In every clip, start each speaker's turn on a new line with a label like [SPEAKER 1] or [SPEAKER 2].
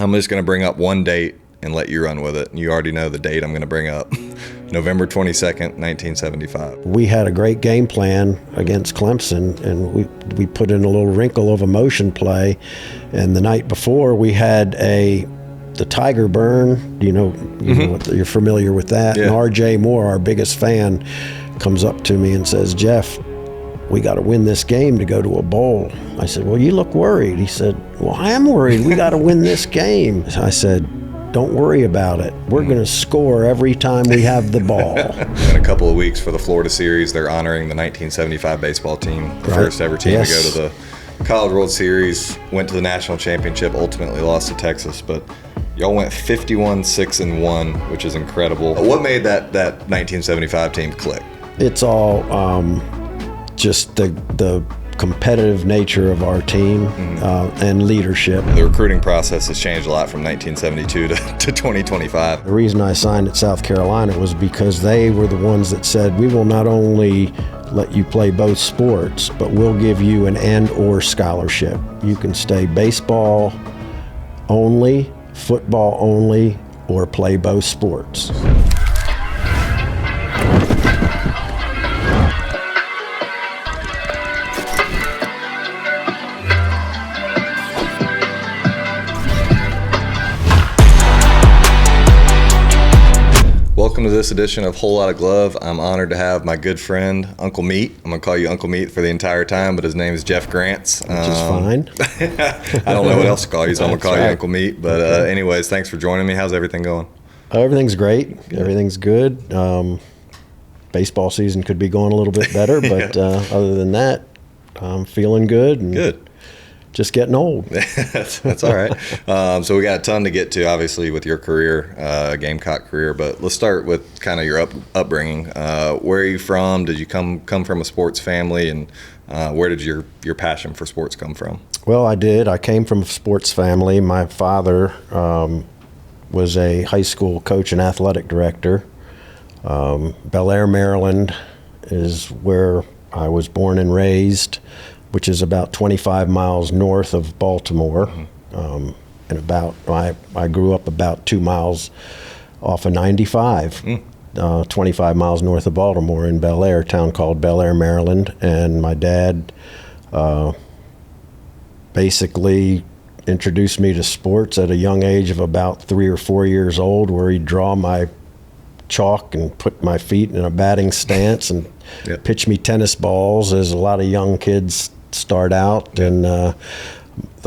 [SPEAKER 1] I'm just going to bring up one date and let you run with it. You already know the date I'm going to bring up. November 22nd, 1975.
[SPEAKER 2] We had a great game plan against Clemson, and we put in a little wrinkle of a motion play. And the night before, we had the Tiger Burn. You're familiar with that.
[SPEAKER 1] Yeah.
[SPEAKER 2] And R.J. Moore, our biggest fan, comes up to me and says, "Jeff, we got to win this game to go to a bowl." I said, "Well, you look worried." He said, "Well, I am worried. We got to win this game." I said, "Don't worry about it. We're going to score every time we have the ball."
[SPEAKER 1] In a couple of weeks for the Florida series, they're honoring the 1975 baseball team, the first ever team to go to the College World Series, went to the national championship, ultimately lost to Texas, but y'all went 51-6-1, which is incredible. What made that 1975 team click?
[SPEAKER 2] It's all just the competitive nature of our team and leadership.
[SPEAKER 1] The recruiting process has changed a lot from 1972 to 2025.
[SPEAKER 2] The reason I signed at South Carolina was because they were the ones that said, "We will not only let you play both sports, but we'll give you an and/or scholarship. You can stay baseball only, football only, or play both sports."
[SPEAKER 1] Welcome to this edition of Whole Lotta Glove. I'm honored to have my good friend, Uncle Meat. I'm going to call you Uncle Meat for the entire time, but his name is Jeff Grantz.
[SPEAKER 2] Which is fine.
[SPEAKER 1] I don't know what else to call you, so I'm going to call you
[SPEAKER 2] right.
[SPEAKER 1] Uncle Meat. But anyways, thanks for joining me. How's everything going?
[SPEAKER 2] Everything's great. Everything's good. Baseball season could be going a little bit better, but other than that, I'm feeling good. And
[SPEAKER 1] Good.
[SPEAKER 2] Just getting old.
[SPEAKER 1] That's all right. So we got a ton to get to, obviously, with your career, Gamecock career. But let's start with kind of your upbringing. Where are you from? Did you come from a sports family? And where did your passion for sports come from?
[SPEAKER 2] Well, I did. I came from a sports family. My father was a high school coach and athletic director. Bel Air, Maryland is where I was born and raised, which is about 25 miles north of Baltimore. And I grew up about 2 miles off of 95, 25 miles north of Baltimore in Bel Air, a town called Bel Air, Maryland. And my dad basically introduced me to sports at a young age of about 3 or 4 years old, where he'd draw my chalk and put my feet in a batting stance and pitch me tennis balls, as a lot of young kids start out. And the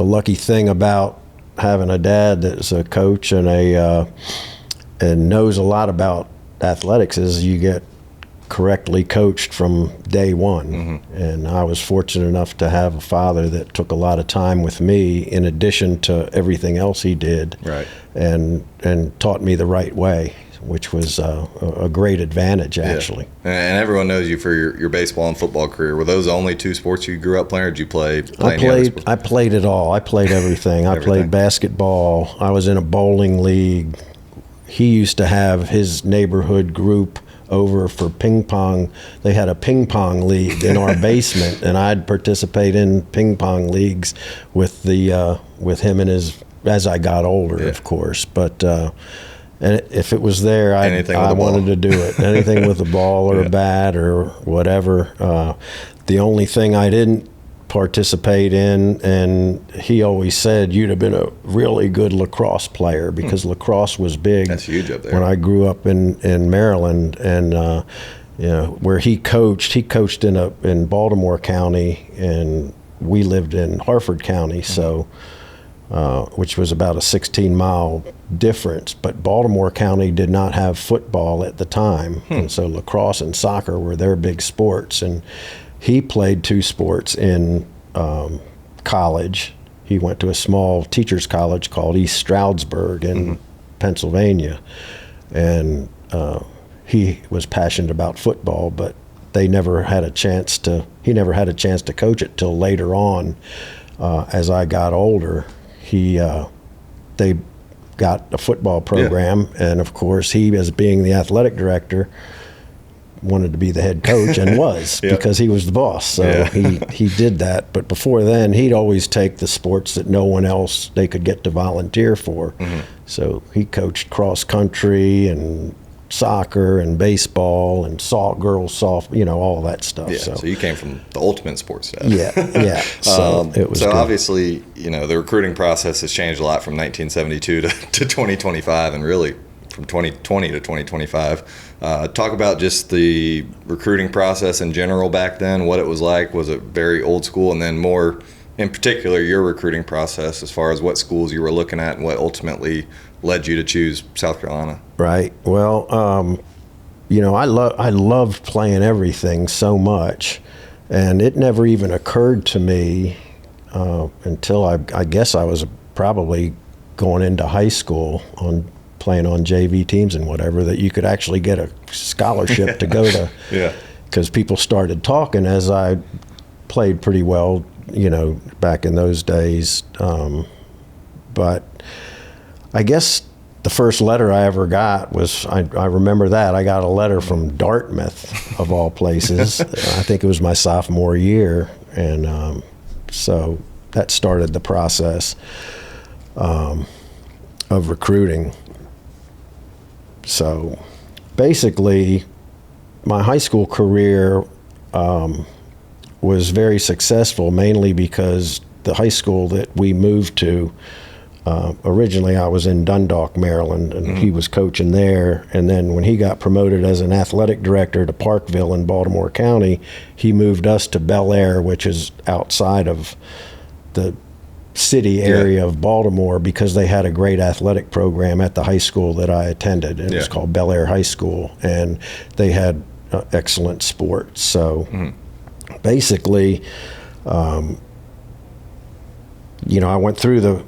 [SPEAKER 2] lucky thing about having a dad that's a coach and and knows a lot about athletics is you get correctly coached from day one. And I was fortunate enough to have a father that took a lot of time with me in addition to everything else he did, and taught me the right way, which was a great advantage, actually.
[SPEAKER 1] And everyone knows you for your baseball and football career. Were those the only two sports you grew up playing, or did you play any other sports?
[SPEAKER 2] I played it all. I played everything. I played basketball. I was in a bowling league. He used to have his neighborhood group over for ping pong. They had a ping pong league in our basement, and I'd participate in ping pong leagues with him and as I got older, of course. But and if it was there, I wanted to do it. Anything with a ball or a bat or whatever. The only thing I didn't participate in, and he always said, "You'd have been a really good lacrosse player," because lacrosse was big.
[SPEAKER 1] That's huge up there.
[SPEAKER 2] When I grew up in Maryland, and where he coached in Baltimore County, and we lived in Harford County, so which was about a 16-mile difference. But Baltimore County did not have football at the time, and so lacrosse and soccer were their big sports. And he played two sports in college. He went to a small teachers college called East Stroudsburg in Pennsylvania, and he was passionate about football, but he never had a chance to coach it till later on. As I got older, they got a football program, and of course he, as being the athletic director, wanted to be the head coach and was because he was the boss. So he did that. But before then, he'd always take the sports that no one else they could get to volunteer for. So he coached cross country and soccer and baseball and girls softball, all of that stuff.
[SPEAKER 1] Yeah, so you came from the ultimate sports dad.
[SPEAKER 2] Yeah. So it was.
[SPEAKER 1] So
[SPEAKER 2] good.
[SPEAKER 1] obviously, the recruiting process has changed a lot from 1972 to 2025, and really from 2020 to 2025. Talk about just the recruiting process in general back then, what it was like. Was it very old school? And then more in particular, your recruiting process as far as what schools you were looking at and what ultimately led you to choose South Carolina.
[SPEAKER 2] Right. Well, I loved playing everything so much, and it never even occurred to me until I guess I was probably going into high school playing on JV teams and whatever, that you could actually get a scholarship to go to. Because people started talking as I played pretty well, back in those days. But I guess the first letter I ever got was, I remember that. I got a letter from Dartmouth, of all places. I think it was my sophomore year. And so that started the process of recruiting. So basically, my high school career was very successful, mainly because the high school that we moved to, originally I was in Dundalk, Maryland, and he was coaching there. And then when he got promoted as an athletic director to Parkville in Baltimore County, he moved us to Bel Air, which is outside of the city area of Baltimore, because they had a great athletic program at the high school that I attended. It was called Bel Air High School, and they had excellent sports. So basically, I went through the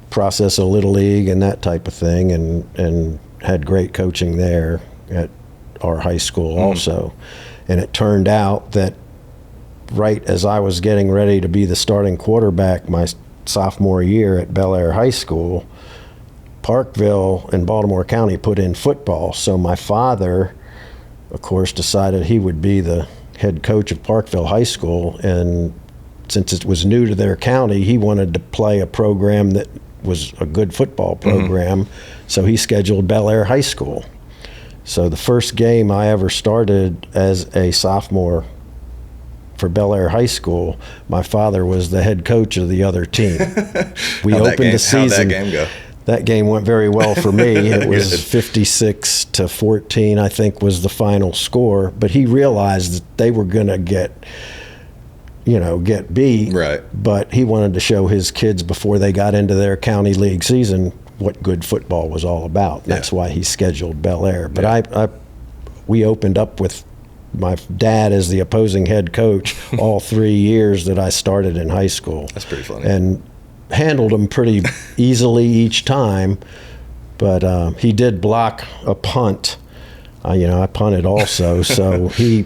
[SPEAKER 2] process of Little League and that type of thing, and had great coaching there at our high school also. And it turned out that right as I was getting ready to be the starting quarterback my sophomore year at Bel Air High School, Parkville and Baltimore County put in football. So my father, of course, decided he would be the head coach of Parkville High School. And since it was new to their county, he wanted to play a program that was a good football program. So he scheduled Bel Air High School. So the first game I ever started as a sophomore for Bel Air High School, my father was the head coach of the other team. We opened the season.
[SPEAKER 1] How'd that game go?
[SPEAKER 2] That game went very well for me. It was 56-14, I think, was the final score. But he realized that they were going to get beat.
[SPEAKER 1] Right.
[SPEAKER 2] But he wanted to show his kids before they got into their county league season what good football was all about. That's why he scheduled Bel Air. But we opened up with my dad as the opposing head coach all 3 years that I started in high school.
[SPEAKER 1] That's pretty funny.
[SPEAKER 2] And handled them pretty easily each time. But he did block a punt. I punted also, so he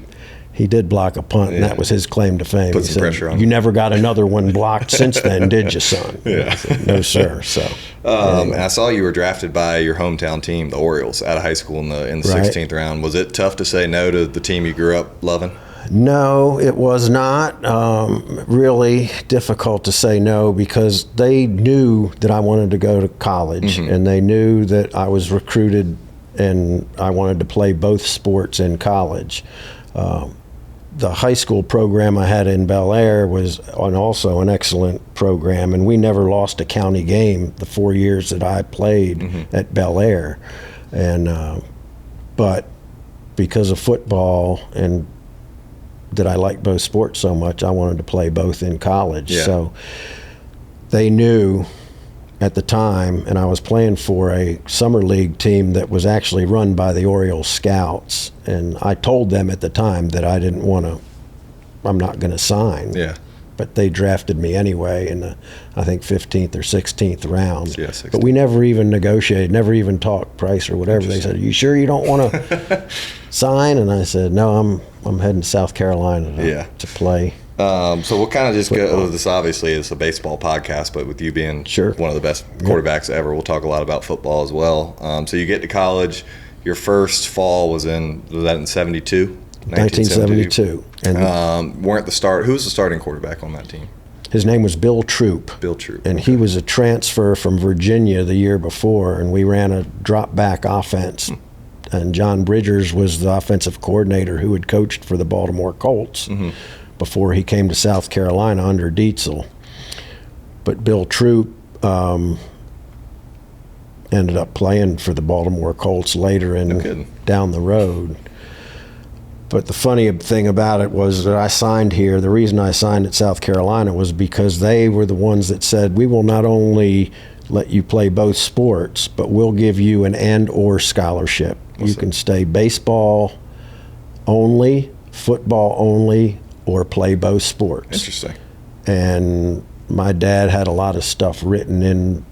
[SPEAKER 2] did block a punt, and that was his claim to fame.
[SPEAKER 1] Put some pressure on him.
[SPEAKER 2] You never got another one blocked since then, did you, son? I said, no, sir. So,
[SPEAKER 1] and I saw you were drafted by your hometown team, the Orioles, out of high school in the 16th round. Was it tough to say no to the team you grew up loving?
[SPEAKER 2] No, it was not. Really difficult to say no, because they knew that I wanted to go to college, and they knew that I was recruited and I wanted to play both sports in college. The high school program I had in Bel Air was also an excellent program, and we never lost a county game the 4 years that I played at Bel Air. And but because of football and that I liked both sports so much, I wanted to play both in college. So they knew at the time, and I was playing for a summer league team that was actually run by the Orioles Scouts, and I told them at the time that I'm not going to sign. But they drafted me anyway in the, I think, 15th or 16th round. But we never even negotiated, never even talked price or whatever. They said, "Are you sure you don't want to sign?" And I said, "No, I'm heading to South Carolina to play."
[SPEAKER 1] So we'll kind of just go, this obviously is a baseball podcast, but with you being one of the best quarterbacks ever, we'll talk a lot about football as well. So you get to college, your first fall was that in 72?
[SPEAKER 2] 1972. And
[SPEAKER 1] who was the starting quarterback on that team?
[SPEAKER 2] his name was Bill Troop.
[SPEAKER 1] Bill Troop.
[SPEAKER 2] And he was a transfer from Virginia the year before, and we ran a drop-back offense. And John Bridgers was the offensive coordinator who had coached for the Baltimore Colts before he came to South Carolina under Dietzel. But Bill Troop ended up playing for the Baltimore Colts later and down the road. But the funny thing about it was that I signed here. The reason I signed at South Carolina was because they were the ones that said, we will not only let you play both sports, but we'll give you an and/or scholarship. You can stay baseball only, football only, or play both sports.
[SPEAKER 1] Interesting.
[SPEAKER 2] And my dad had a lot of stuff written in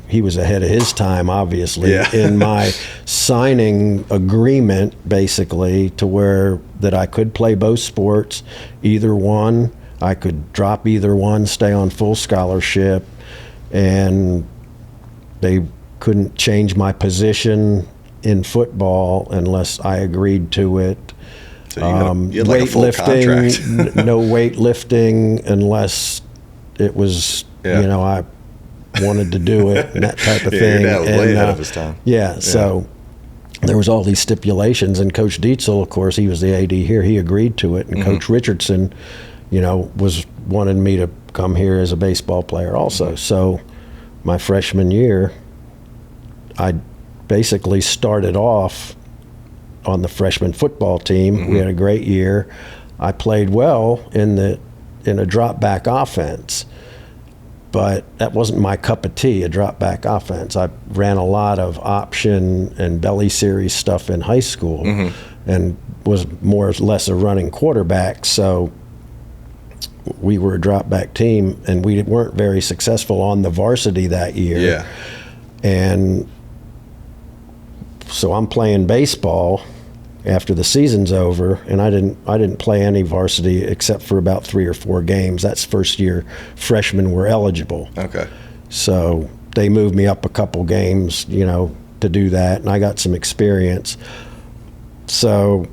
[SPEAKER 2] he was ahead of his time, obviously, in my signing agreement, basically, to where that I could play both sports, either one. I could drop either one, stay on full scholarship, and they couldn't change my position in football unless I agreed to it.
[SPEAKER 1] So you had like a full contract.
[SPEAKER 2] No weightlifting unless it was, I wanted to do it and that type of thing.
[SPEAKER 1] Your dad was way ahead of his time.
[SPEAKER 2] So there was all these stipulations, and Coach Dietzel, of course, he was the AD here. He agreed to it, and Coach Richardson, wanted me to come here as a baseball player also. So my freshman year, I basically started off on the freshman football team. We had a great year. I played well in a drop-back offense, but that wasn't my cup of tea, a drop-back offense. I ran a lot of option and belly series stuff in high school and was more or less a running quarterback, so we were a drop-back team, and we weren't very successful on the varsity that year.
[SPEAKER 1] Yeah.
[SPEAKER 2] And so I'm playing baseball after the season's over, and I didn't play any varsity except for about 3 or 4 games. That's first year freshmen were eligible.
[SPEAKER 1] Okay.
[SPEAKER 2] So they moved me up a couple games, to do that, and I got some experience. So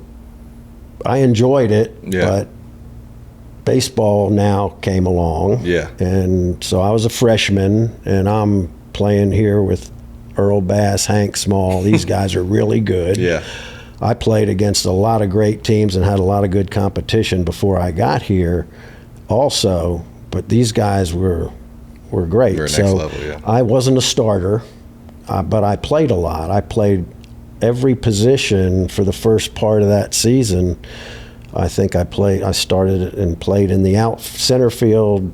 [SPEAKER 2] I enjoyed it, but baseball now came along.
[SPEAKER 1] Yeah.
[SPEAKER 2] And so I was a freshman, and I'm playing here with Earl Bass, Hank Small. These guys are really good.
[SPEAKER 1] Yeah.
[SPEAKER 2] I played against a lot of great teams and had a lot of good competition before I got here also, but these guys were great.
[SPEAKER 1] Next
[SPEAKER 2] so
[SPEAKER 1] level, yeah. I
[SPEAKER 2] wasn't a starter, but I played a lot. I played every position for the first part of that season. I think I started and played in the center field,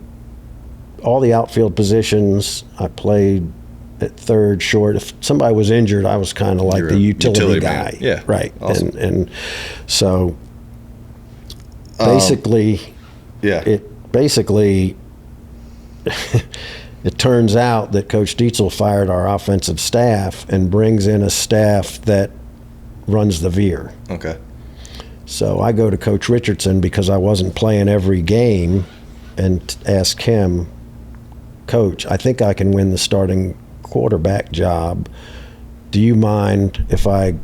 [SPEAKER 2] all the outfield positions. I played at third, short. If somebody was injured, I was kind of like the utility guy.
[SPEAKER 1] Man. Yeah.
[SPEAKER 2] Right.
[SPEAKER 1] Awesome.
[SPEAKER 2] And so basically, it turns out that Coach Dietzel fired our offensive staff and brings in a staff that runs the veer.
[SPEAKER 1] Okay.
[SPEAKER 2] So I go to Coach Richardson because I wasn't playing every game and ask him, Coach, I think I can win the starting quarterback job. Do you mind if I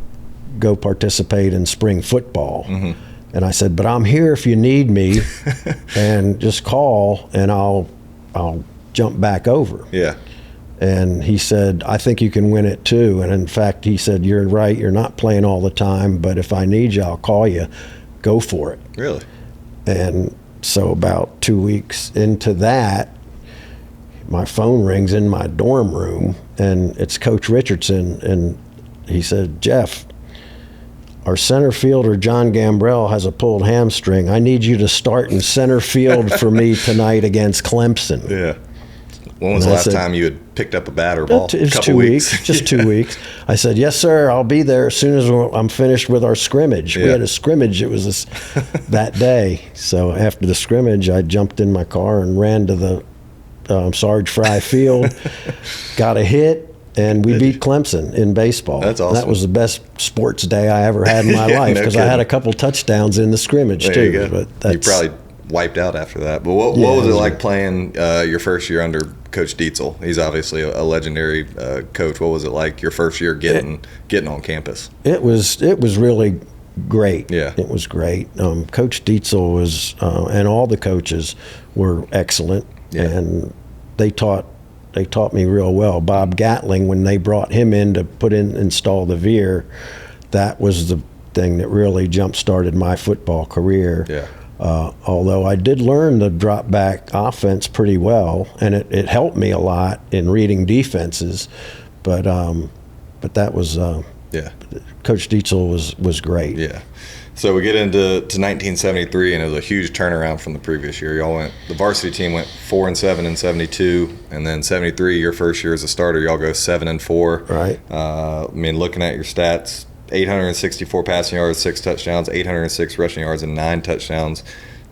[SPEAKER 2] go participate in spring football? And I said, but I'm here if you need me, and just call and I'll jump back over.
[SPEAKER 1] Yeah.
[SPEAKER 2] And he said, I think you can win it too. And in fact, he said, you're right, you're not playing all the time, but if I need you, I'll call you. Go for it.
[SPEAKER 1] Really?
[SPEAKER 2] And so about 2 weeks into that, my phone rings in my dorm room, and it's Coach Richardson, and he said, Jeff, our center fielder, John Gambrell, has a pulled hamstring. I need you to start in center field for me tonight against Clemson.
[SPEAKER 1] Yeah. When was the last time you had picked up a bat or ball?
[SPEAKER 2] It was 2 weeks, just 2 weeks. I said, yes, sir, I'll be there as soon as I'm finished with our scrimmage. We had a scrimmage. It was that day. So after the scrimmage, I jumped in my car and ran to the Sarge Fry Field, got a hit, and we beat Clemson in baseball.
[SPEAKER 1] That's awesome.
[SPEAKER 2] That was the best sports day I ever had in my life because I had a couple touchdowns in the scrimmage
[SPEAKER 1] there
[SPEAKER 2] too.
[SPEAKER 1] You go.
[SPEAKER 2] But
[SPEAKER 1] you probably wiped out after that. But what was it like playing your first year under Coach Dietzel? He's obviously a legendary coach. What was it like your first year getting on campus?
[SPEAKER 2] It was really great.
[SPEAKER 1] Yeah,
[SPEAKER 2] it was great. Coach Dietzel was, and all the coaches were excellent, and they taught me real well. Bob Gatling, when they brought him in to install the veer, that was the thing that really jump-started my football career.
[SPEAKER 1] Yeah.
[SPEAKER 2] Although I did learn the drop-back offense pretty well, and it helped me a lot in reading defenses, but that was Coach Dietzel was great.
[SPEAKER 1] Yeah. So we get into 1973, and it was a huge turnaround from the previous year. The varsity team went 4-7 in 72, and then 73, your first year as a starter, y'all go 7-4.
[SPEAKER 2] Right.
[SPEAKER 1] I mean, looking at your stats, 864 passing yards, 6 touchdowns, 806 rushing yards, and 9 touchdowns.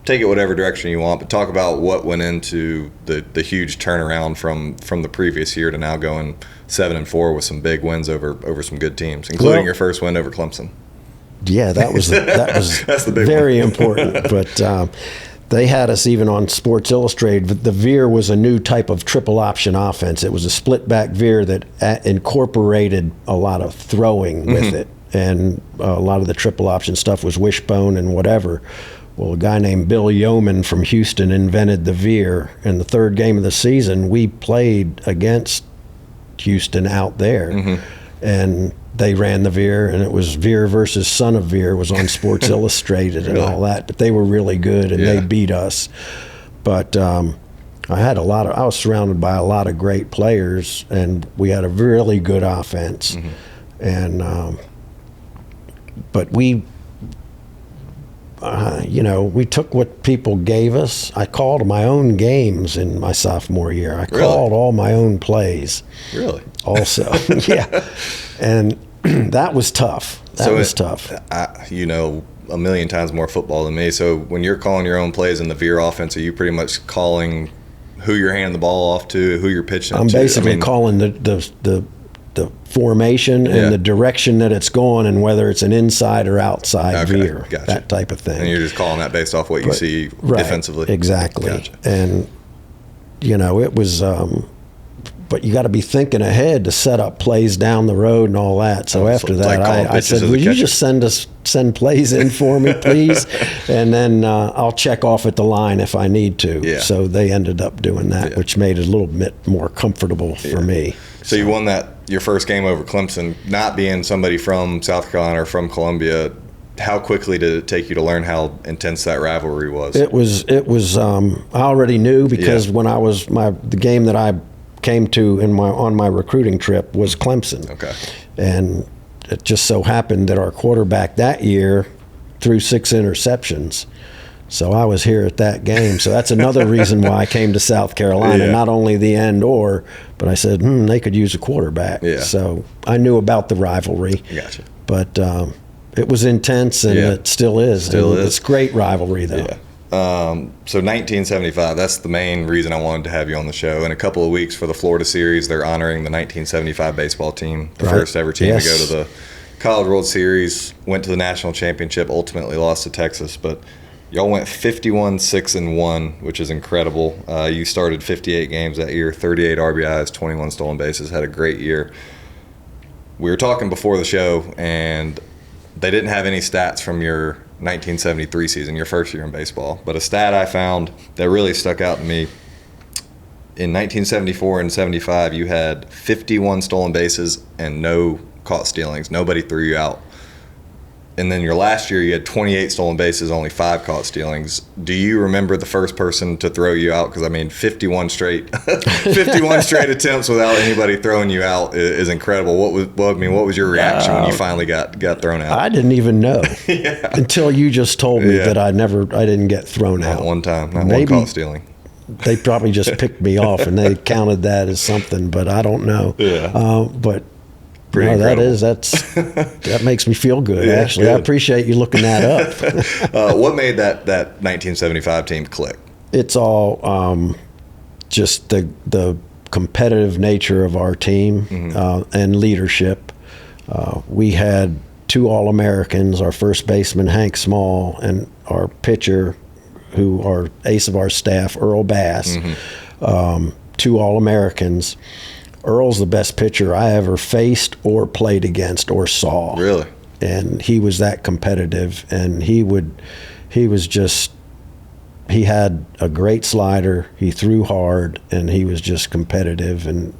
[SPEAKER 1] Take it whatever direction you want, but talk about what went into the huge turnaround from the previous year to now going 7-4 with some big wins over some good teams, including your first win over Clemson.
[SPEAKER 2] Yeah, that was
[SPEAKER 1] That's the big
[SPEAKER 2] very
[SPEAKER 1] one.
[SPEAKER 2] important. But they had us even on Sports Illustrated. The veer was a new type of triple option offense. It was a split back veer that incorporated a lot of throwing with it, and a lot of the triple option stuff was wishbone and whatever. Well, a guy named Bill Yeoman from Houston invented the veer. In the third game of the season, we played against Houston out there, and they ran the veer, and it was Veer versus Son of Veer was on Sports Illustrated and all that. But they were really good, and they beat us. But I was surrounded by a lot of great players, and we had a really good offense. And but we took what people gave us. I called my own games in my sophomore year. I called all my own plays.
[SPEAKER 1] Really?
[SPEAKER 2] Also, yeah. And that was tough. That was tough.
[SPEAKER 1] You know a million times more football than me. So when you're calling your own plays in the veer offense, are you pretty much calling who you're handing the ball off to, who you're pitching
[SPEAKER 2] I'm
[SPEAKER 1] to?
[SPEAKER 2] basically calling the formation and the direction that it's going, and whether it's an inside or outside veer, that type of thing.
[SPEAKER 1] And you're just calling that based off what you see defensively.
[SPEAKER 2] Exactly.
[SPEAKER 1] Gotcha.
[SPEAKER 2] And it was. But you got to be thinking ahead to set up plays down the road and all that. So after that, I said, "Would you just send plays in for me, please?" And then I'll check off at the line if I need to.
[SPEAKER 1] Yeah.
[SPEAKER 2] So they ended up doing that, which made it a little bit more comfortable for me.
[SPEAKER 1] So you won your first game over Clemson, not being somebody from South Carolina or from Columbia. How quickly did it take you to learn how intense that rivalry was?
[SPEAKER 2] It was. I already knew because when I was the game that I came to on my recruiting trip was Clemson.
[SPEAKER 1] Okay.
[SPEAKER 2] And it just so happened that our quarterback that year threw 6 interceptions. So I was here at that game. So that's another reason why I came to South Carolina, not only the but I said, they could use a quarterback. Yeah. So I knew about the rivalry.
[SPEAKER 1] Gotcha.
[SPEAKER 2] But it was intense, and it still is. It's a great rivalry, though.
[SPEAKER 1] Yeah. So 1975, that's the main reason I wanted to have you on the show. In a couple of weeks for the Florida series, they're honoring the 1975 baseball team, the first ever team to go to the College World Series, went to the national championship, ultimately lost to Texas, but y'all went 51-6-1, which is incredible. You started 58 games that year, 38 RBIs, 21 stolen bases, had a great year. We were talking before the show, and they didn't have any stats from your 1973 season, your first year in baseball. But a stat I found that really stuck out to me, in 1974 and 75, you had 51 stolen bases and no caught stealings. Nobody threw you out. And then your last year, you had 28 stolen bases, only 5 caught stealings. Do you remember the first person to throw you out? Because, 51 straight attempts without anybody throwing you out is incredible. What was your reaction when you finally got thrown out?
[SPEAKER 2] I didn't even know until you just told me that I didn't get thrown out.
[SPEAKER 1] Not one time, not one caught stealing.
[SPEAKER 2] They probably just picked me off and they counted that as something, but I don't know.
[SPEAKER 1] Yeah.
[SPEAKER 2] But
[SPEAKER 1] pretty incredible.
[SPEAKER 2] That makes me feel good, actually. Good. I appreciate you looking that
[SPEAKER 1] up. What made that 1975 team click?
[SPEAKER 2] It's all just the competitive nature of our team and leadership. We had 2 All-Americans, our first baseman, Hank Small, and our pitcher, who are ace of our staff, Earl Bass, 2 All-Americans. Earl's the best pitcher I ever faced or played against or saw.
[SPEAKER 1] Really?
[SPEAKER 2] And he was that competitive, and he had a great slider. He threw hard, and he was just competitive and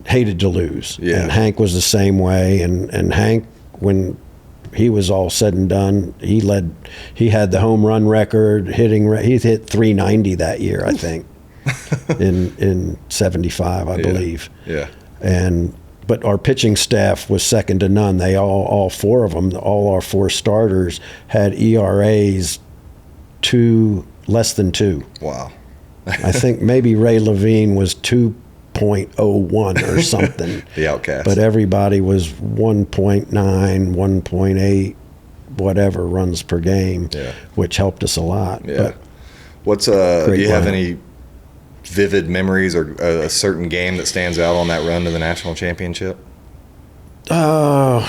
[SPEAKER 2] hated to lose. Yeah. And Hank was the same way. And Hank, when he was all said and done, he had the home run record, he hit 390 that year, I think. in 75, I believe.
[SPEAKER 1] Yeah.
[SPEAKER 2] But our pitching staff was second to none. They all 4 of them, all our 4 starters had ERAs less than 2.
[SPEAKER 1] Wow.
[SPEAKER 2] I think maybe Ray Levine was 2.01 or something.
[SPEAKER 1] The outcast.
[SPEAKER 2] But everybody was 1.9, 1.8, whatever runs per game, which helped us a lot.
[SPEAKER 1] Yeah. But do you have any vivid memories or a certain game that stands out on that run to the national championship?
[SPEAKER 2] I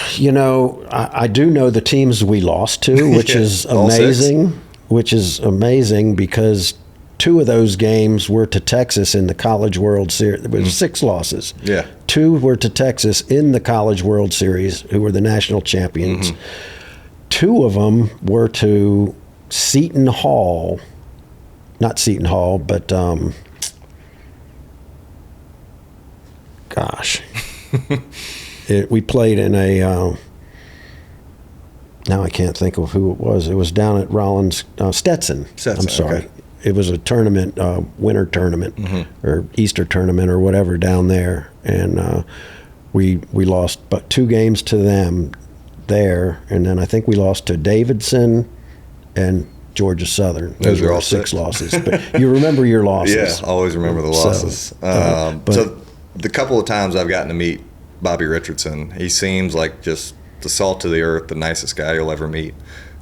[SPEAKER 2] do know the teams we lost to, which is amazing. Which is amazing because 2 of those games were to Texas in the College World Series. There was 6 losses.
[SPEAKER 1] Yeah.
[SPEAKER 2] 2 were to Texas in the College World Series, who were the national champions. 2 of them were to Seton Hall, not Seton Hall, but we played in a now I can't think of who it was. It was down at Rollins, Stetson. I'm sorry. Okay. It was a tournament, winter tournament or Easter tournament or whatever down there. And we lost but 2 games to them there. And then I think we lost to Davidson and Georgia Southern.
[SPEAKER 1] Those were all
[SPEAKER 2] 6 losses. But you remember your losses.
[SPEAKER 1] Yeah, I always remember the losses. So the couple of times I've gotten to meet Bobby Richardson, he seems like just the salt of the earth, the nicest guy you'll ever meet.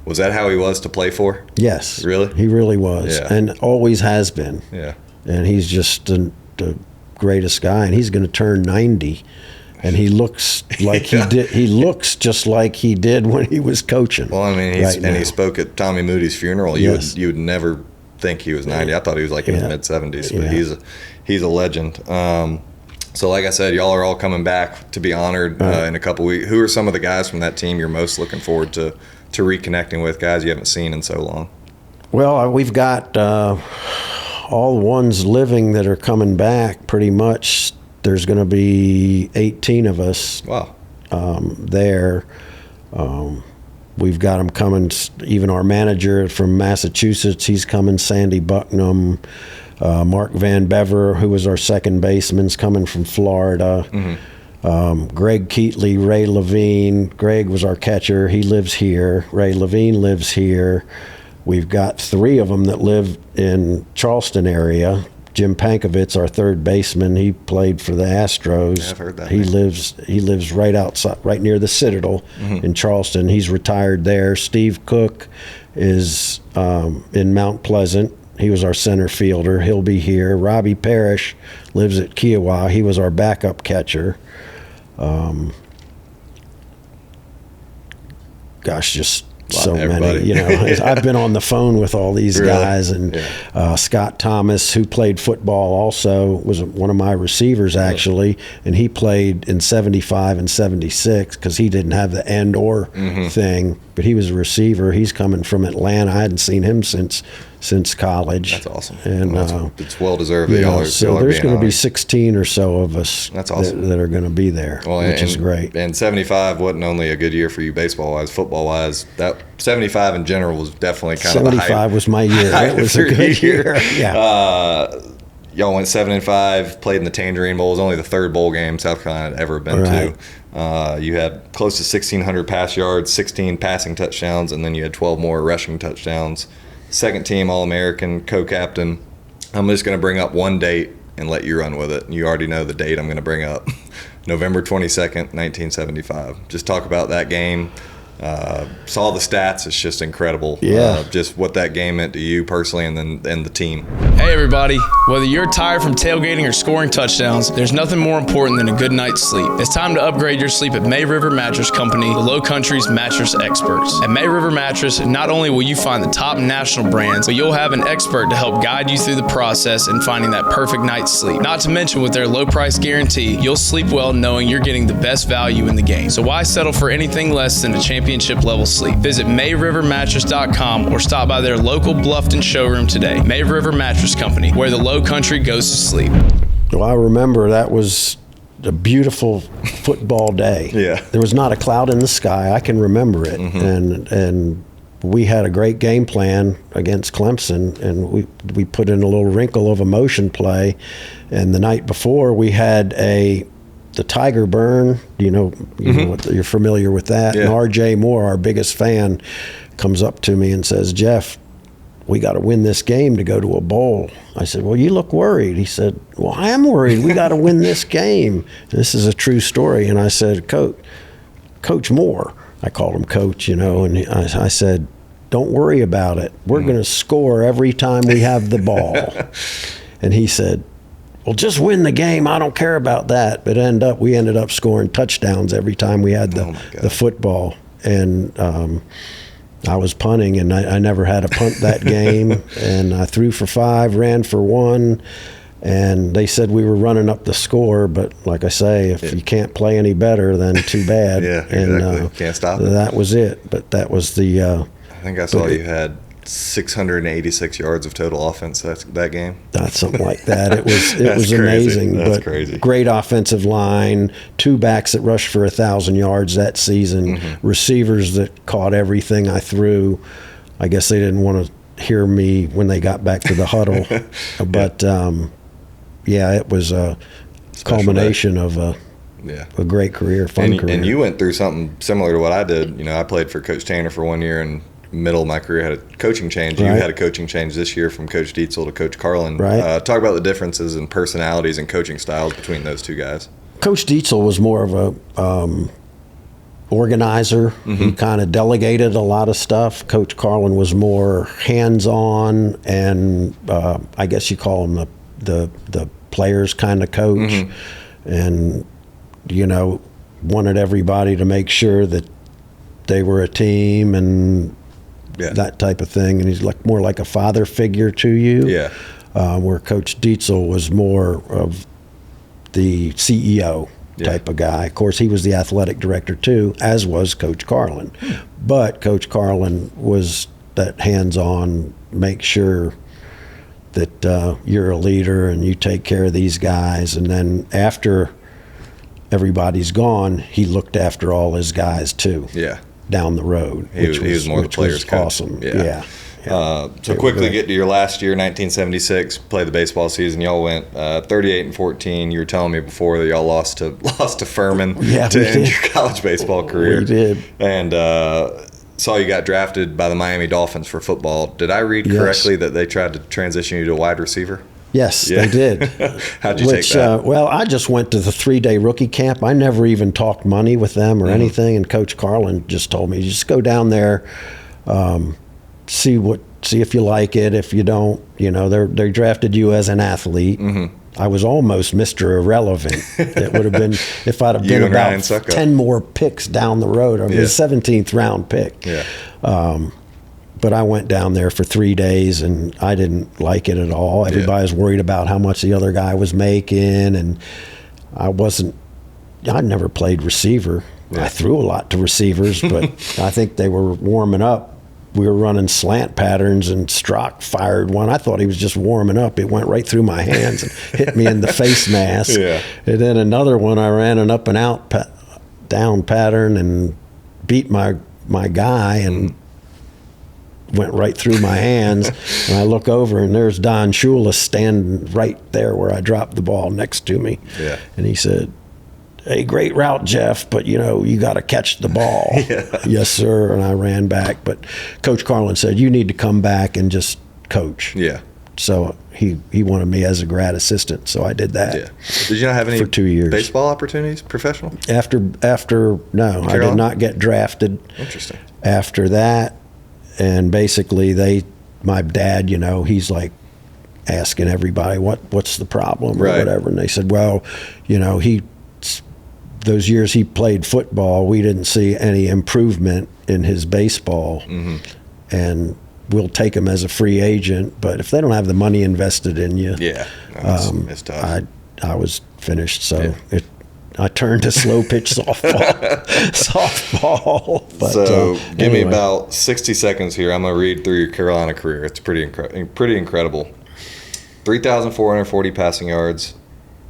[SPEAKER 1] Was that how he was to play for?
[SPEAKER 2] Yes.
[SPEAKER 1] Really?
[SPEAKER 2] He really was, and always has been.
[SPEAKER 1] Yeah.
[SPEAKER 2] And he's just the greatest guy, and he's going to turn 90, and he looks like he did. He looks just like he did when he was coaching.
[SPEAKER 1] Well, I mean, he spoke at Tommy Moody's funeral. You would never think he was 90. I thought he was like in his mid-70s, but he's a legend. So like I said, y'all are all coming back to be honored in a couple weeks. Who are some of the guys from that team you're most looking forward to reconnecting with, guys you haven't seen in so long?
[SPEAKER 2] Well, we've got all the ones living that are coming back pretty much. There's going to be 18 of us there. We've got them coming, even our manager from Massachusetts, he's coming, Sandy Bucknam. Mark Van Bever, who was our second baseman, is coming from Florida. Greg Keatley, Ray Levine. Greg was our catcher. He lives here. Ray Levine lives here. We've got 3 of them that live in Charleston area. Jim Pankovitz, our third baseman, he played for the Astros.
[SPEAKER 1] Yeah, I've heard that.
[SPEAKER 2] He lives right outside, right near the Citadel in Charleston. He's retired there. Steve Cook is in Mount Pleasant. He was our center fielder. He'll be here. Robbie Parrish lives at Kiowa. He was our backup catcher. Just so many. I've been on the phone with all these guys, and Scott Thomas, who played football, also was one of my receivers actually, and he played in 75 and 76 because he didn't have the and or thing, but he was a receiver. He's coming from Atlanta. I hadn't seen him since college.
[SPEAKER 1] That's awesome.
[SPEAKER 2] And
[SPEAKER 1] it's well deserved.
[SPEAKER 2] So there's going to be 16 or so of us.
[SPEAKER 1] That's awesome.
[SPEAKER 2] that are going to be there, which is great.
[SPEAKER 1] And 75 wasn't only a good year for you baseball-wise, football-wise. That 75 in general was definitely kind of the height.
[SPEAKER 2] 75 was my year. It was a good year. Yeah.
[SPEAKER 1] Y'all went 7-5, played in the Tangerine Bowl. It was only the 3rd bowl game South Carolina had ever been to. You had close to 1,600 pass yards, 16 passing touchdowns, and then you had 12 more rushing touchdowns. 2nd team All-American, co-captain. I'm just going to bring up one date and let you run with it. You already know the date I'm going to bring up. November 22nd, 1975. Just talk about that game. Saw the stats. It's just incredible.
[SPEAKER 2] Yeah.
[SPEAKER 1] Just what that game meant to you personally and the team.
[SPEAKER 3] Hey everybody, whether you're tired from tailgating or scoring touchdowns, there's nothing more important than a good night's sleep. It's time to upgrade your sleep at May River Mattress Company, the Low Country's mattress experts. At May River Mattress, not only will you find the top national brands, but you'll have an expert to help guide you through the process in finding that perfect night's sleep. Not to mention with their low price guarantee, you'll sleep well knowing you're getting the best value in the game. So why settle for anything less than a championship level sleep? Visit MayRiverMattress.com or stop by their local Bluffton showroom today. May River Mattress Company, where the Low Country goes to sleep.
[SPEAKER 2] Well, I remember that was a beautiful football day.
[SPEAKER 1] Yeah.
[SPEAKER 2] There was not a cloud in the sky. I can remember it. And we had a great game plan against Clemson, and we put in a little wrinkle of emotion play. And the night before, we had the Tiger Burn. You know you're familiar with that.
[SPEAKER 1] Yeah.
[SPEAKER 2] And R.J. Moore, our biggest fan, comes up to me and says, "Jeff, we got to win this game to go to a bowl." I said, "Well, you look worried." He said, "Well, I am worried. We got to win this game." This is a true story. And I said, Coach Moore, I called him Coach, and I said, "Don't worry about it. We're going to score every time we have the ball." And he said, "Well, just win the game. I don't care about that." But we ended up scoring touchdowns every time we had the football. And I was punting, and I never had a punt that game. And I threw for 5, ran for 1, and they said we were running up the score. But like I say, if you can't play any better, then too bad.
[SPEAKER 1] Yeah,
[SPEAKER 2] and
[SPEAKER 1] exactly. Can't stop it.
[SPEAKER 2] That was it. But that was the.
[SPEAKER 1] I think I saw you had 686 yards of total offense that game.
[SPEAKER 2] That's something like that. It was
[SPEAKER 1] crazy.
[SPEAKER 2] amazing.
[SPEAKER 1] That's
[SPEAKER 2] but
[SPEAKER 1] crazy. Great
[SPEAKER 2] offensive line, 2 backs that rushed for 1,000 yards that season, receivers that caught everything I threw. I guess they didn't want to hear me when they got back to the huddle. But it was a culmination of a great career, fun career.
[SPEAKER 1] And you went through something similar to what I did. I played for Coach Tanner for 1 year, and middle of my career had a coaching change.
[SPEAKER 2] Right.
[SPEAKER 1] You had a coaching change this year from Coach Dietzel to Coach Carlin.
[SPEAKER 2] Right.
[SPEAKER 1] Talk about the differences in personalities and coaching styles between those two guys.
[SPEAKER 2] Coach Dietzel was more of a organizer. He kind of delegated a lot of stuff. Coach Carlin was more hands-on, and I guess you call him the players kind of coach. And wanted everybody to make sure that they were a team and that type of thing. And he's more like a father figure to you.
[SPEAKER 1] Yeah.
[SPEAKER 2] Where Coach Dietzel was more of the CEO type of guy. Of course, he was the athletic director too, as was Coach Carlin. But Coach Carlin was that hands-on, make sure that you're a leader and you take care of these guys. And then after everybody's gone, he looked after all his guys too.
[SPEAKER 1] Yeah.
[SPEAKER 2] Down the road.
[SPEAKER 1] He was more the players' coach.
[SPEAKER 2] Awesome.
[SPEAKER 1] Yeah. So quickly get to your last year, 1976. Play the baseball season. Y'all went 38-14. You were telling me before that y'all lost to Furman to end your college baseball career.
[SPEAKER 2] We did.
[SPEAKER 1] And saw you got drafted by the Miami Dolphins for football. Did I read correctly that they tried to transition you to wide receiver?
[SPEAKER 2] Yes, they did.
[SPEAKER 1] How'd you take that?
[SPEAKER 2] Well, I just went to the 3-day rookie camp. I never even talked money with them or anything. And Coach Carlin just told me, just go down there, see if you like it. If you don't, they drafted you as an athlete. I was almost Mr. Irrelevant. It would have been if I'd have been about 10 more picks down the road. I mean, the 17th round pick.
[SPEAKER 1] Yeah.
[SPEAKER 2] But I went down there for 3 days, and I didn't like it at all. Everybody was worried about how much the other guy was making, and I never played receiver. I threw a lot to receivers, but I think they were warming up. We were running slant patterns, and Strock fired one. I thought he was just warming up. It went right through my hands and hit me in the face mask.
[SPEAKER 1] Yeah.
[SPEAKER 2] And then another one, I ran an up and out down pattern and beat my guy and went right through my hands. And I look over, and there's Don Shula standing right there where I dropped the ball next to me.
[SPEAKER 1] Yeah.
[SPEAKER 2] And he said, "Hey, great route, Jeff, but you got to catch the ball." Yes, sir. And I ran back. But Coach Carlin said, "You need to come back and just coach."
[SPEAKER 1] Yeah.
[SPEAKER 2] so he wanted me as a grad assistant, so I did that.
[SPEAKER 1] Yeah. Did you not have any
[SPEAKER 2] for 2 years
[SPEAKER 1] baseball opportunities, professional?
[SPEAKER 2] After no, I did not get drafted.
[SPEAKER 1] Interesting.
[SPEAKER 2] After that, and basically my dad, he's like asking everybody what's the problem or whatever, and they said, well, those years he played football, we didn't see any improvement in his baseball, and we'll take him as a free agent, but if they don't have the money invested in you, it's tough. I was finished, so I turned to slow pitch softball. But,
[SPEAKER 1] so give me about 60 seconds here. I'm going to read through your Carolina career. It's pretty incredible. 3,440 passing yards,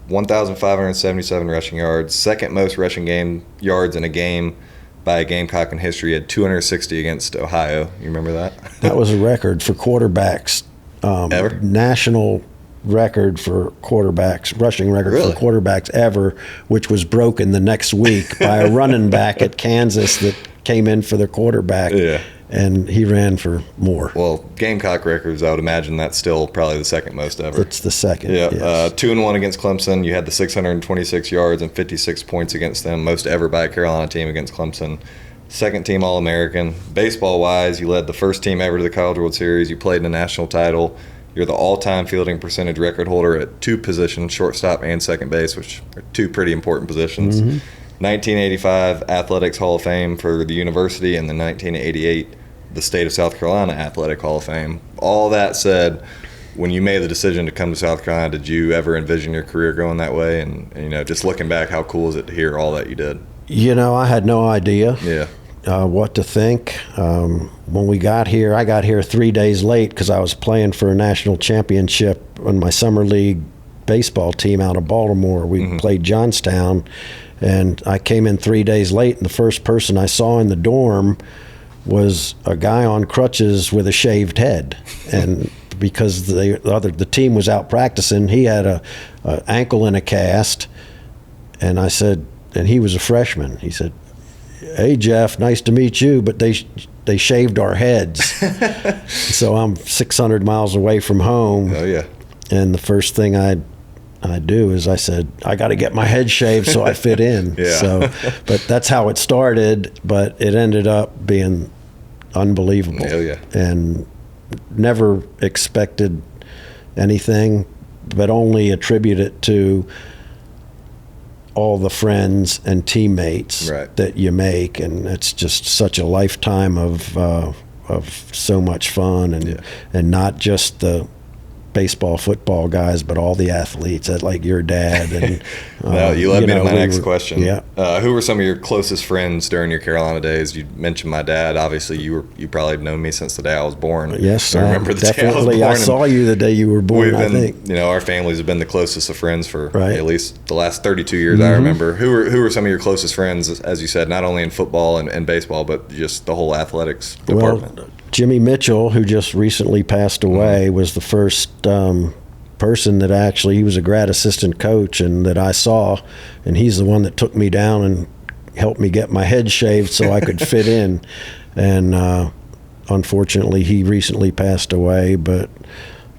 [SPEAKER 1] 1,577 rushing yards, second most rushing yards in a game by a Gamecock in history. Had 260 against Ohio. You remember that?
[SPEAKER 2] That was a record for quarterbacks.
[SPEAKER 1] Ever?
[SPEAKER 2] National record for quarterbacks, rushing record for quarterbacks ever, which was broken the next week by a running back at Kansas that came in for the quarterback.
[SPEAKER 1] Yeah.
[SPEAKER 2] And he ran for more.
[SPEAKER 1] Well, Gamecock records, I would imagine that's still probably the second most ever.
[SPEAKER 2] It's the second.
[SPEAKER 1] Yeah.
[SPEAKER 2] Yes.
[SPEAKER 1] 2-1 against Clemson. You had the 626 yards and 56 points against them, most ever by a Carolina team against Clemson. Second team All-American. Baseball-wise, you led the first team ever to the College World Series. You played in a national title. You're the all-time fielding percentage record holder at two positions, shortstop and second base, which are two pretty important positions. 1985 Athletics Hall of Fame for the university, and then 1988 the state of South Carolina Athletic Hall of Fame. All that said, when you made the decision to come to South Carolina, did you ever envision your career going that way? And just looking back, how cool is it to hear all that you did?
[SPEAKER 2] I had no idea.
[SPEAKER 1] Yeah.
[SPEAKER 2] What to think. When we got here, I got here 3 days late because I was playing for a national championship on my summer league baseball team out of Baltimore. We played Johnstown, and I came in 3 days late, and the first person I saw in the dorm was a guy on crutches with a shaved head. And because the team was out practicing, he had a ankle in a cast, and I said, and he was a freshman. He said, "Hey, Jeff, nice to meet you, but they shaved our heads." So I'm 600 miles away from home.
[SPEAKER 1] Oh, yeah.
[SPEAKER 2] And the first thing I do is I said, I got to get my head shaved so I fit in.
[SPEAKER 1] Yeah.
[SPEAKER 2] So, but that's how it started, but it ended up being unbelievable.
[SPEAKER 1] Oh, yeah.
[SPEAKER 2] And never expected anything, but only attribute it to all the friends and teammates that you make, and it's just such a lifetime of so much fun, and not just the baseball, football guys, but all the athletes, like your dad. And
[SPEAKER 1] well, you led me to my next question.
[SPEAKER 2] Yeah.
[SPEAKER 1] Who were some of your closest friends during your Carolina days? You mentioned my dad. Obviously, you probably have known me since the day I was born.
[SPEAKER 2] Yes,
[SPEAKER 1] I remember the
[SPEAKER 2] definitely.
[SPEAKER 1] day I was born.
[SPEAKER 2] I saw you the day you were born.
[SPEAKER 1] I
[SPEAKER 2] think
[SPEAKER 1] our families have been the closest of friends for at least the last 32 years. I remember. Who were some of your closest friends, as you said, not only in football and baseball, but just the whole athletics department?
[SPEAKER 2] Well, Jimmy Mitchell, who just recently passed away, was the first person that he was a grad assistant coach, and that I saw, and he's the one that took me down and helped me get my head shaved so I could fit in. And unfortunately, he recently passed away, but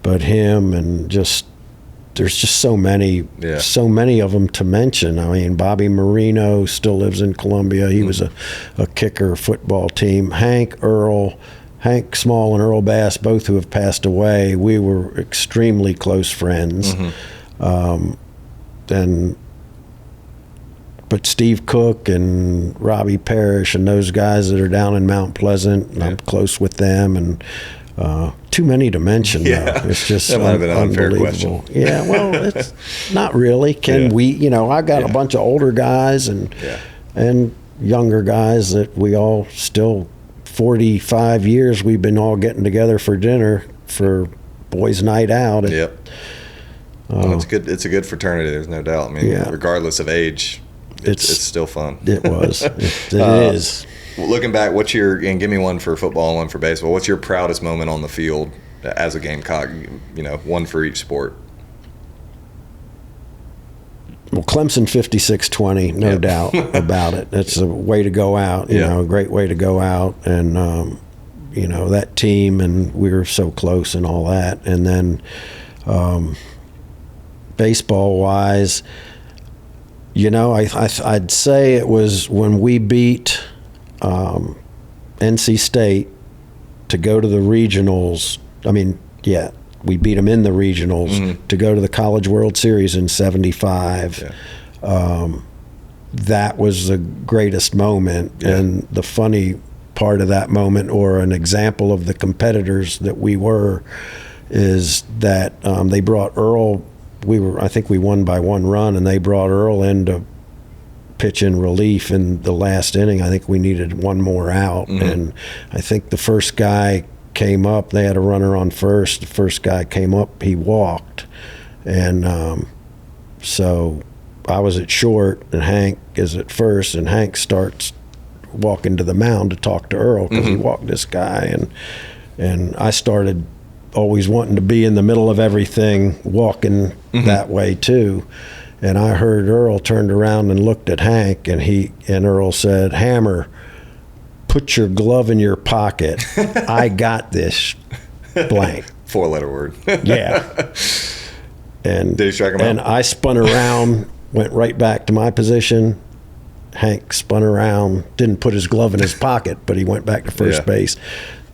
[SPEAKER 2] him, and there's just so many of them to mention. I mean, Bobby Marino still lives in Columbia. He was a kicker football team. Hank Small and Earl Bass, both who have passed away, we were extremely close friends. But Steve Cook and Robbie Parrish and those guys that are down in Mount Pleasant, I'm close with them, and too many to mention.
[SPEAKER 1] Yeah.
[SPEAKER 2] Though. It's just
[SPEAKER 1] that might have been an unfair
[SPEAKER 2] unbelievable.
[SPEAKER 1] question.
[SPEAKER 2] Yeah, well, it's not really. I got a bunch of older guys and younger guys that we all still. 45 years we've been all getting together for dinner for boys' night out.
[SPEAKER 1] Well, it's good. It's a good fraternity. There's no doubt. I mean, regardless of age, it's still fun.
[SPEAKER 2] It was. It is.
[SPEAKER 1] Looking back, and give me one for football and one for baseball. What's your proudest moment on the field as a Gamecock? One for each sport.
[SPEAKER 2] Well, Clemson 56-20, no doubt about it. It's a way to go out, a great way to go out. And, that team, and we were so close and all that. And then baseball wise, I'd say it was when we beat NC State to go to the regionals. We beat them in the regionals to go to the College World Series in '75. Yeah. That was the greatest moment. Yeah. And the funny part of that moment, or an example of the competitors that we were, is that they brought Earl. I think we won by 1 run, and they brought Earl in to pitch in relief in the last inning. I think we needed 1 more out, and I think the first guy came up. They had a runner on first. The first guy came up, he walked, and so I was at short, and Hank is at first, and Hank starts walking to the mound to talk to Earl because he walked this guy, and I started always wanting to be in the middle of everything, walking that way too. And I heard Earl turned around and looked at Hank, and Earl said, "Hammer, put your glove in your pocket. I got this blank."
[SPEAKER 1] 4-letter word.
[SPEAKER 2] Yeah. And
[SPEAKER 1] did he strike him
[SPEAKER 2] and
[SPEAKER 1] out?
[SPEAKER 2] I spun around, went right back to my position. Hank spun around, didn't put his glove in his pocket, but he went back to first base.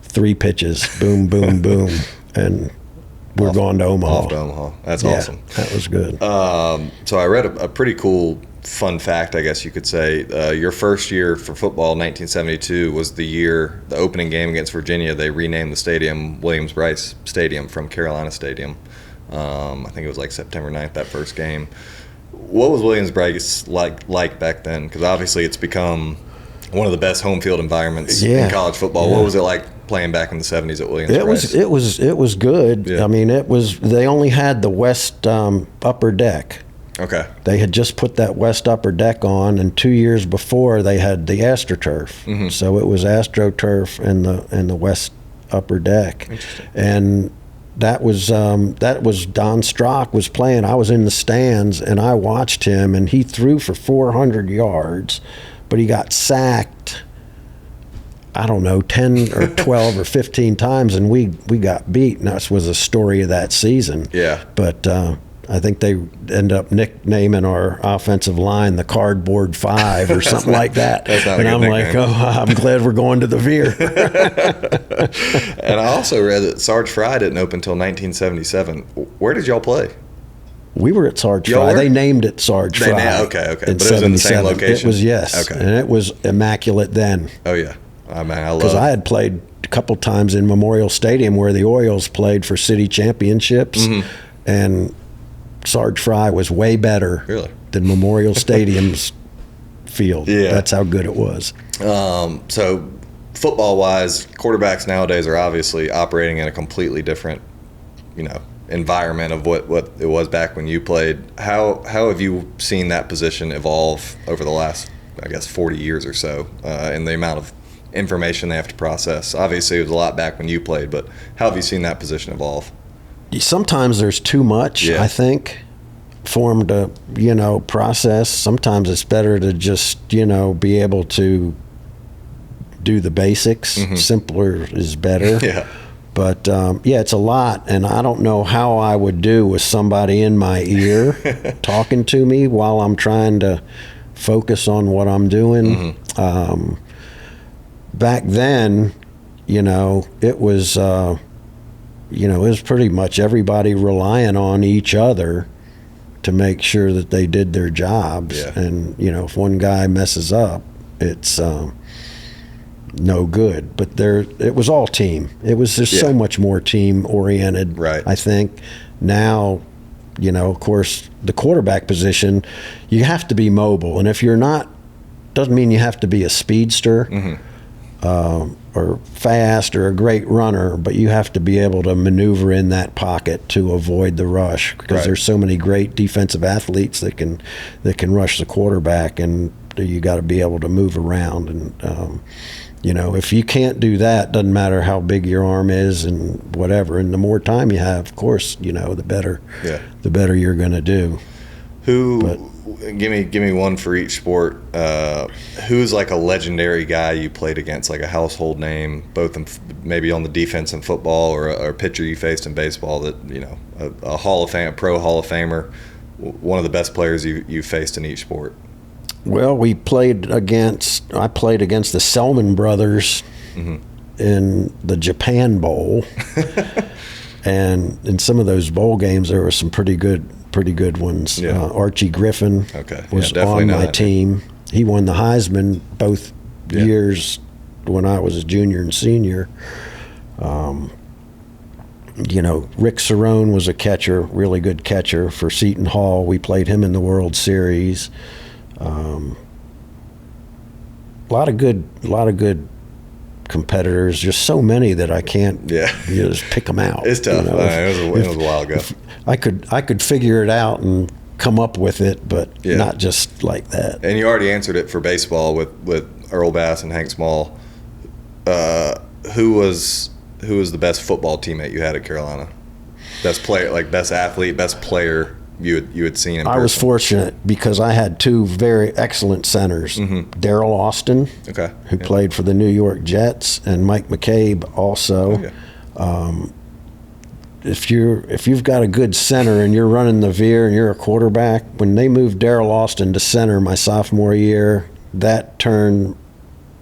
[SPEAKER 2] 3 pitches, boom, boom, boom, and we're going to Omaha.
[SPEAKER 1] Off to Omaha. That's awesome.
[SPEAKER 2] That was good.
[SPEAKER 1] So I read a pretty cool fun fact, I guess you could say. Your first year for football, 1972, was the opening game against Virginia. They renamed the stadium Williams-Brice Stadium from Carolina Stadium. I think it was like September 9th, that first game. What was Williams-Brice like back then? Because obviously it's become one of the best home field environments in college football. What was it like playing back in the 70s at Williams-Brice?
[SPEAKER 2] It was good. Yeah. They only had the west upper deck.
[SPEAKER 1] Okay.
[SPEAKER 2] They had just put that west upper deck on, and 2 years before they had the AstroTurf. So it was AstroTurf and the west upper deck.
[SPEAKER 1] Interesting.
[SPEAKER 2] And that was Don Strock was playing. I was in the stands, and I watched him, and he threw for 400 yards, but he got sacked, I don't know, 10 or 12 or 15 times, and we got beat. And that was the story of that season.
[SPEAKER 1] Yeah.
[SPEAKER 2] But I think they end up nicknaming our offensive line the Cardboard 5 or something like that.
[SPEAKER 1] That's not
[SPEAKER 2] and
[SPEAKER 1] a good
[SPEAKER 2] I'm
[SPEAKER 1] nickname.
[SPEAKER 2] like, I'm glad we're going to the Veer.
[SPEAKER 1] And I also read that Sarge Fry didn't open until 1977. Where did y'all play?
[SPEAKER 2] We were at Sarge
[SPEAKER 1] Y'all
[SPEAKER 2] Fry.
[SPEAKER 1] were?
[SPEAKER 2] They named it Sarge Fry.
[SPEAKER 1] Okay. But it was in the same location?
[SPEAKER 2] It was, yes.
[SPEAKER 1] Okay.
[SPEAKER 2] And it was immaculate then.
[SPEAKER 1] Oh, yeah. I love
[SPEAKER 2] Because I had played a couple times in Memorial Stadium where the Orioles played for city championships, and Sarge Fry was way better than Memorial Stadium's field.
[SPEAKER 1] Yeah.
[SPEAKER 2] That's how good it was.
[SPEAKER 1] So football-wise, quarterbacks nowadays are obviously operating in a completely different, environment of what it was back when you played. How have you seen that position evolve over the last, 40 years or so, in the amount of information they have to process? Obviously, it was a lot back when you played, but how have you seen that position evolve?
[SPEAKER 2] Sometimes there's too much, I think, for them to, process. Sometimes it's better to just, be able to do the basics. Simpler is better.
[SPEAKER 1] Yeah.
[SPEAKER 2] But, it's a lot, and I don't know how I would do with somebody in my ear talking to me while I'm trying to focus on what I'm doing. Back then, it was, it was pretty much everybody relying on each other to make sure that they did their jobs.
[SPEAKER 1] Yeah.
[SPEAKER 2] And, if one guy messes up, it's no good. But it was all team. It was just so much more team oriented.
[SPEAKER 1] Right.
[SPEAKER 2] I think now, of course, the quarterback position, you have to be mobile. And if you're not, doesn't mean you have to be a speedster or fast or a great runner, but you have to be able to maneuver in that pocket to avoid the rush, because there's so many great defensive athletes that can rush the quarterback, and you got to be able to move around. And if you can't do that, doesn't matter how big your arm is and whatever. And the more time you have, of course, the better you're going to do.
[SPEAKER 1] give me one for each sport. Who's like a legendary guy you played against, like a household name, both maybe on the defense in football or a pitcher you faced in baseball that, a Hall of Fame, pro Hall of Famer, one of the best players you faced in each sport?
[SPEAKER 2] Well, I played against the Selman brothers in the Japan Bowl. And in some of those bowl games, there were some pretty good ones.
[SPEAKER 1] Yeah.
[SPEAKER 2] Archie Griffin was on my team. He won the Heisman both years when I was a junior and senior. Rick Cerrone was a catcher, really good catcher for Seton Hall. We played him in the World Series. A lot of good competitors, just so many that I can't just pick them out.
[SPEAKER 1] It's tough. It was a while ago.
[SPEAKER 2] I could figure it out and come up with it, but not just like that.
[SPEAKER 1] And you already answered it for baseball with Earl Bass and Hank Small. Who was the best football teammate you had at Carolina? Best player, like best athlete, best player you had seen in person?
[SPEAKER 2] I was fortunate because I had two very excellent centers. Darrell Austin, who played for the New York Jets, and Mike McCabe also. If you've got a good center and you're running the veer and you're a quarterback, when they moved Darrell Austin to center my sophomore year, that turned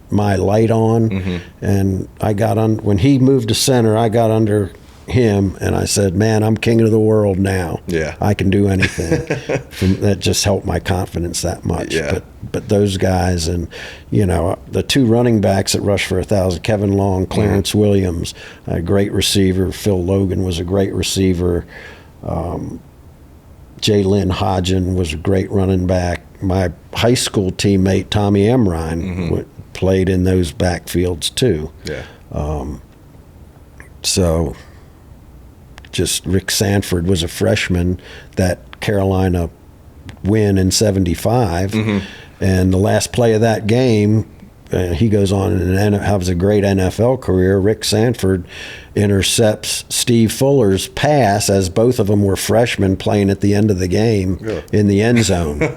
[SPEAKER 2] my light on. And I got on when he moved to center, I got under him and I said, man, I'm king of the world now. I can do anything. That just helped my confidence that much. But those guys, and the two running backs that rushed for 1,000, Kevin Long, Clarence Williams, a great receiver. Phil Logan was a great receiver. Jalen Hodgen was a great running back. My high school teammate Tommy Emrine played in those backfields too. So just Rick Sanford was a freshman that Carolina win in 75. And the last play of that game, he goes on and has a great NFL career. Rick Sanford intercepts Steve Fuller's pass as both of them were freshmen playing at the end of the game in the end zone.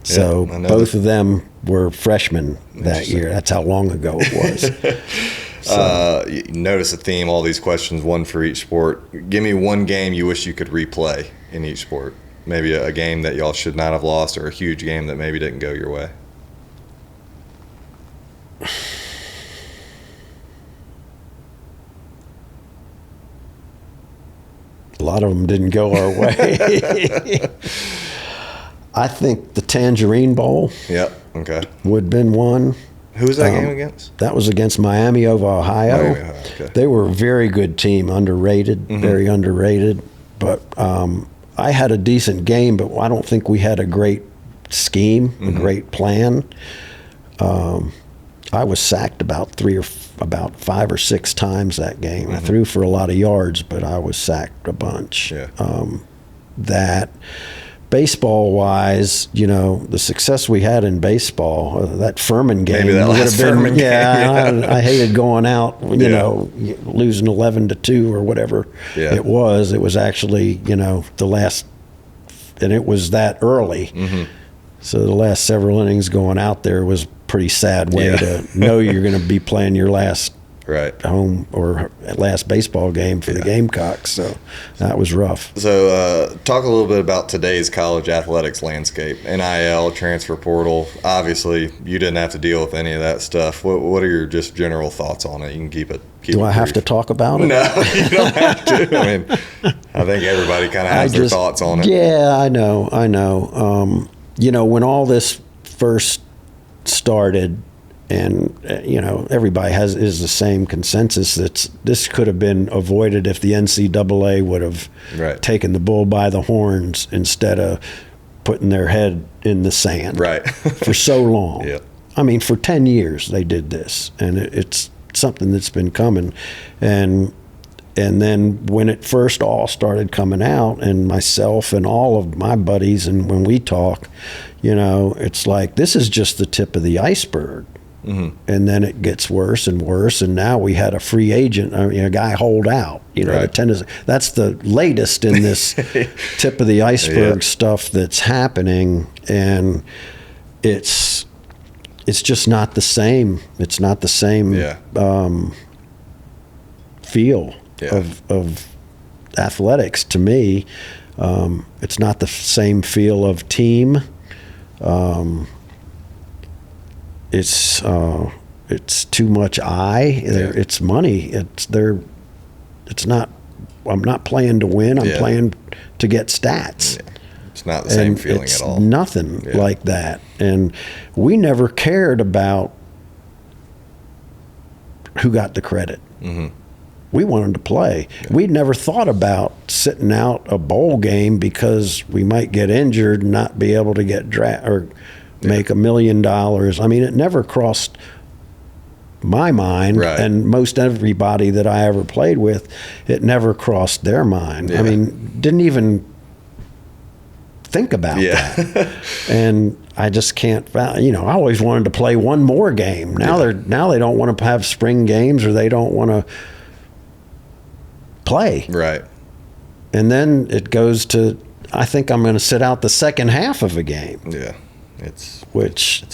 [SPEAKER 2] So both of them were freshmen that year. That's how long ago it was.
[SPEAKER 1] You notice a theme, all these questions, one for each sport. Give me one game you wish you could replay in each sport. Maybe a game that y'all should not have lost, or a huge game that maybe didn't go your way.
[SPEAKER 2] A lot of them didn't go our way. I think the Tangerine Bowl would have been one.
[SPEAKER 1] Who was that game against?
[SPEAKER 2] That was against Miami of Ohio. They were a very good team, underrated, very underrated. But I had a decent game, but I don't think we had a great scheme, a great plan. I was sacked about 5 or 6 times that game. I threw for a lot of yards, but I was sacked a bunch. That baseball-wise, the success we had in baseball, that Furman game
[SPEAKER 1] would have been.
[SPEAKER 2] Furman game, I hated going out, losing 11-2 or whatever it was. It was actually, the last, and it was that early. So the last several innings going out there was a pretty sad way to know you're going to be playing your last home or last baseball game for the Gamecocks. So that was rough.
[SPEAKER 1] So talk a little bit about today's college athletics landscape. NIL, transfer portal. Obviously, you didn't have to deal with any of that stuff. What are your just general thoughts on it? You can keep it.
[SPEAKER 2] Do I have to talk about it?
[SPEAKER 1] No, you don't have to. I mean, I think everybody kind of has their thoughts on it.
[SPEAKER 2] Yeah, I know. When all this first started, and everybody is the same consensus that this could have been avoided if the NCAA would have taken the bull by the horns instead of putting their head in the sand for so long. I mean, for 10 years they did this, and it's something that's been coming. And then when it first all started coming out, and myself and all of my buddies, and when we talk, it's like, this is just the tip of the iceberg. and then it gets worse and worse. And now we had a free agent, a guy hold out. The tennis. That's the latest in this tip of the iceberg stuff that's happening, and it's just not the same. It's not the same feel of athletics to me. It's not the same feel of team. It's too much it's money. It's not. I'm not playing to win. I'm playing to get stats.
[SPEAKER 1] Yeah. It's not the same feeling at all.
[SPEAKER 2] Nothing like that. And we never cared about who got the credit. We wanted to play. We'd never thought about sitting out a bowl game because we might get injured and not be able to get or make $1 million. I mean, it never crossed my mind, and most everybody that I ever played with, it never crossed their mind. I mean, didn't even think about that. And I just can't. I always wanted to play one more game. Now they don't want to have spring games, or they don't want to play.
[SPEAKER 1] Right.
[SPEAKER 2] And then it goes to, I think I'm going to sit out the second half of a game.
[SPEAKER 1] Yeah.
[SPEAKER 2] It's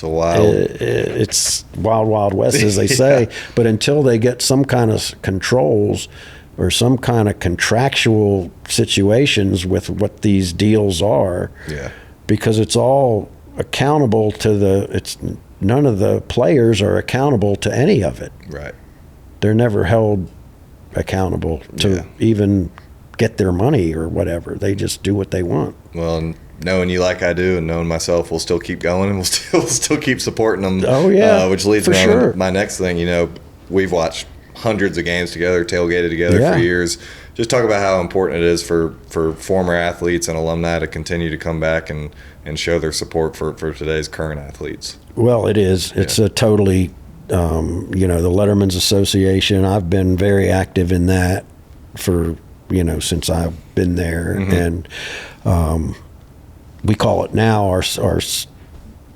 [SPEAKER 1] a wild.
[SPEAKER 2] It's wild, wild west, as they say. But until they get some kind of controls or some kind of contractual situations with what these deals are, because it's all accountable to none of the players are accountable to any of it.
[SPEAKER 1] Right.
[SPEAKER 2] They're never held accountable to even get their money or whatever. They just do what they want.
[SPEAKER 1] Well, and knowing you like I do, and knowing myself, we'll still keep going, and we'll still keep supporting them.
[SPEAKER 2] Oh yeah,
[SPEAKER 1] which leads me on to my next thing. We've watched hundreds of games together, tailgated together for years. Just talk about how important it is for former athletes and alumni to continue to come back and show their support for today's current athletes.
[SPEAKER 2] Well, it is. It's a totally. The Letterman's Association, I've been very active in that for, since I've been there. And we call it now, our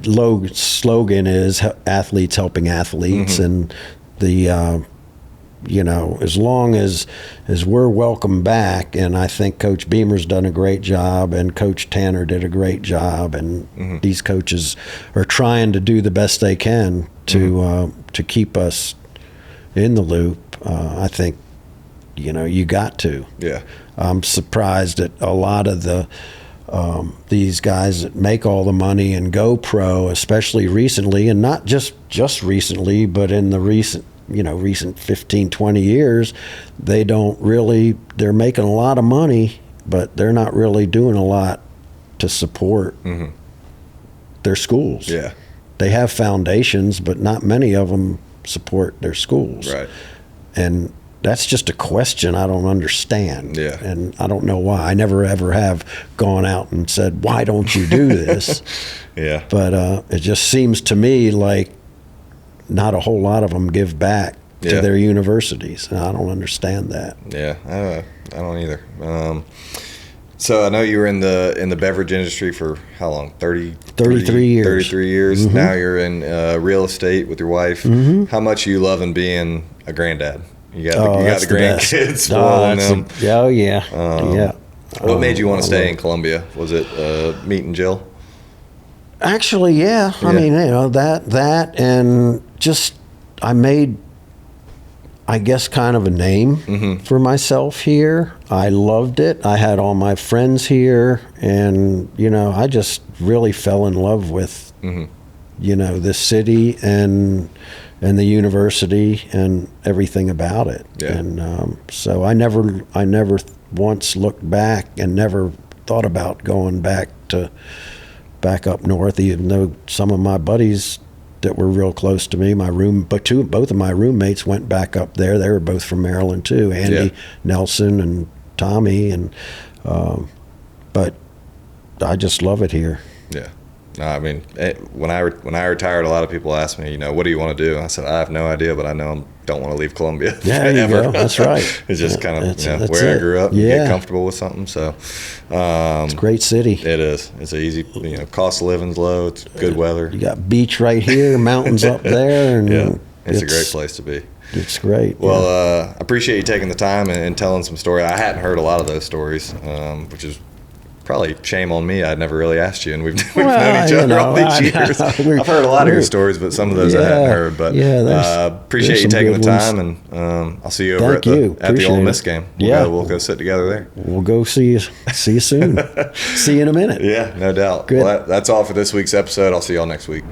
[SPEAKER 2] slogan is athletes helping athletes. And the, as long as we're welcome back, and I think Coach Beamer's done a great job and Coach Tanner did a great job, and these coaches are trying to do the best they can to keep us in the loop. I think, you got to.
[SPEAKER 1] Yeah.
[SPEAKER 2] I'm surprised at a lot of these guys that make all the money and go pro, especially recently, and not just recently, but in the recent 15, 20 years, they're making a lot of money, but they're not really doing a lot to support their schools.
[SPEAKER 1] Yeah.
[SPEAKER 2] They have foundations, but not many of them support their schools.
[SPEAKER 1] Right.
[SPEAKER 2] And that's just a question I don't understand.
[SPEAKER 1] Yeah.
[SPEAKER 2] And I don't know why. I never ever have gone out and said, why don't you do this? But it just seems to me like not a whole lot of them give back to their universities. And I don't understand that. Yeah,
[SPEAKER 1] I don't either. So I know you were in the beverage industry for how long?
[SPEAKER 2] 33 years.
[SPEAKER 1] 33 years. Now you're in real estate with your wife. How much are you loving being a granddad? You got the grandkids spoiling them. What made you want to stay in Columbia? Was it meeting Jill?
[SPEAKER 2] Actually, yeah. I mean, that and just I made, I guess, kind of a name for myself here. I loved it. I had all my friends here, and I just really fell in love with the city and the university and everything about it. And so I never once looked back and never thought about going back up north, even though some of my buddies that were real close to me, both of my roommates went back up there. They were both from Maryland too, Andy Nelson and Tommy, and but I just love it here.
[SPEAKER 1] I mean, when I retired, a lot of people asked me, what do you want to do? I said, I have no idea, but I know I don't want to leave Columbia.
[SPEAKER 2] Yeah, there you go. That's right.
[SPEAKER 1] It's just kind of where I grew up. Yeah. Get comfortable with something. So
[SPEAKER 2] it's a great city.
[SPEAKER 1] It is. It's a easy. Cost of living's low. It's good weather.
[SPEAKER 2] You got beach right here, mountains up there, and
[SPEAKER 1] it's a great place to be.
[SPEAKER 2] It's great.
[SPEAKER 1] Well, I appreciate you taking the time and telling some stories. I hadn't heard a lot of those stories, which is probably shame on me. I'd never really asked you, and we've known each other all these years. I've heard a lot of your stories, but some of those I hadn't heard. But appreciate you taking the time, and I'll see you over at the Ole Miss game. We'll go sit together there.
[SPEAKER 2] We'll go see you soon. See you in a minute.
[SPEAKER 1] Yeah, no doubt.
[SPEAKER 2] Good.
[SPEAKER 1] Well, that's all for this week's episode. I'll see y'all next week.